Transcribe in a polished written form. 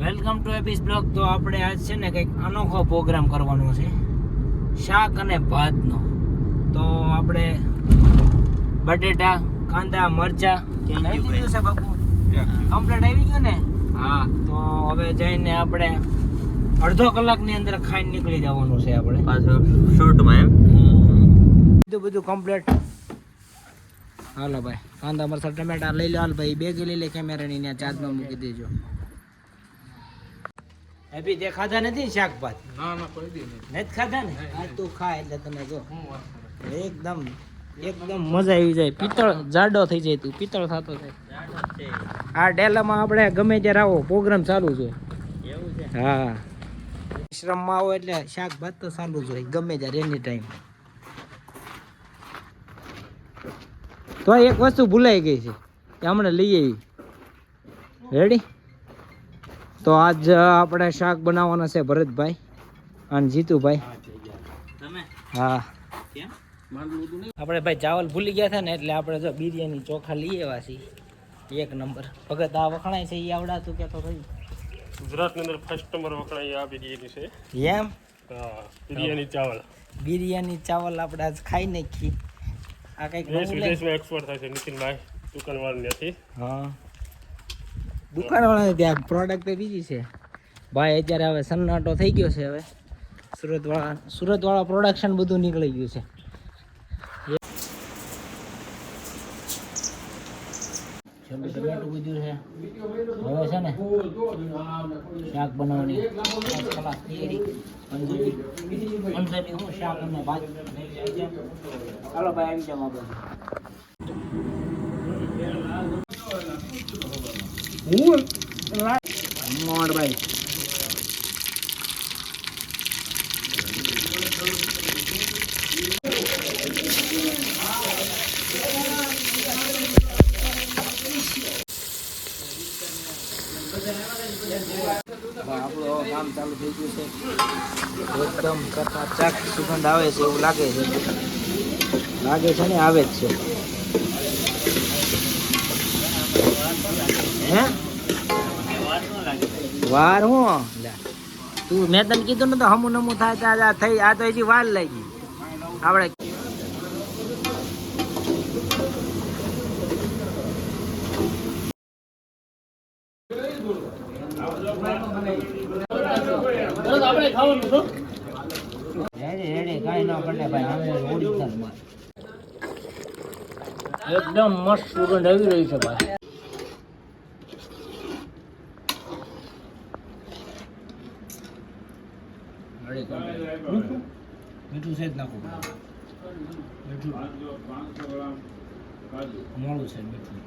Welcome to એબીસ blog. તો આપણે આજ છે ને કંઈક અનોખો પ્રોગ્રામ કરવાનો છે, શાક અને ભાતનો. તો આપણે બટેટા, કાંદા, મરચા આવી ગયું છે બાપુ, કમ્પ્લીટ આવી ગયું ને? હા. તો હવે જઈને આપણે અડધો કલાકની અંદર ખાઈને નીકળી જવાનું છે આપણે પાછું શૂટમાં. એમ બધું કમ્પ્લીટ. હાલો ભાઈ, કાંદા, મરચા, ટમેટા લઈ લો. હાલ ભાઈ, બેગ લઈ લે કેમેરાની, ત્યાં ચાર્જમાં મૂકી દેજો. અભી તે ખાધા નથી શાકભાત? ના કોઈ દી નથી ખાધા ને. આજ તું ખા એટલે તને જો એકદમ મજા આવી જાય. પિત્તળ જાડો થઈ જાય, તું પિત્તળ થતો થાય. આ ડેલામાં આપણે ગમે ત્યારે આવો, પ્રોગ્રામ ચાલુ છે. એવું છે? હા, આશ્રમમાં આવો એટલે શાકભાત તો ચાલુ જ હોય ગમે ત્યારે, એની ટાઈમ. તો એક વસ્તુ ભૂલાઈ ગઈ છે કે હમણાં લઈ આવી. રેડી? તો આજ આપણે શાક બનાવવાના છે ભરતભાઈ અને જીતુભાઈ. હા, આપણે ભાઈ ચાવલ ભૂલી ગયા હતા ને, એટલે આપણે જો બિરયાની ચોખા લઈ આવ્યા છીએ. એક નંબર. ભગત આ વખણાય છે એ આવડાતું કે તો ભાઈ ગુજરાતની અંદર ફર્સ્ટ નંબર વખણાય આ બિરયાની છે. એમ? હા, બિરયાની ચાવલ આપણે આજ ખાઈ નાખી. આ કંઈક વિદેશમાં એક્સપોર્ટ થાય છે નીતિનભાઈ દુકાનવાળાથી. હા, દુકાનવાળા ત્યાં પ્રોડક્ટ બીજી છે ભાઈ. અત્યારે હવે સન્નાટો થઈ ગયો છે. હવે સુરતવાળા પ્રોડક્શન બધું નીકળી ગયું છે. ટમેટું બધું છે. હવે છે ને શાક બનાવવાની કલાક તૈયારી. અંજલી હું શાક અને ભાત. ચાલો ભાઈ, આવી જાવ આપણે. મોડ ભાઈ, આપણું કામ ચાલુ થઈ ગયું છે. એકદમ ચકાચક સુગંધ આવે છે એવું લાગે છે. ને આવે જ છે. હે વાર હું તું મેં તને કીધું ને તો હમું નમું થાય ત્યાં થઈ. આ તો હજી વાર લાગી. આપણે એકદમ મસ્ત સુગંધ આવી રહી છે ભાઈ. મીઠું છે જ નાખું. મીઠું મોડું છે મીઠું.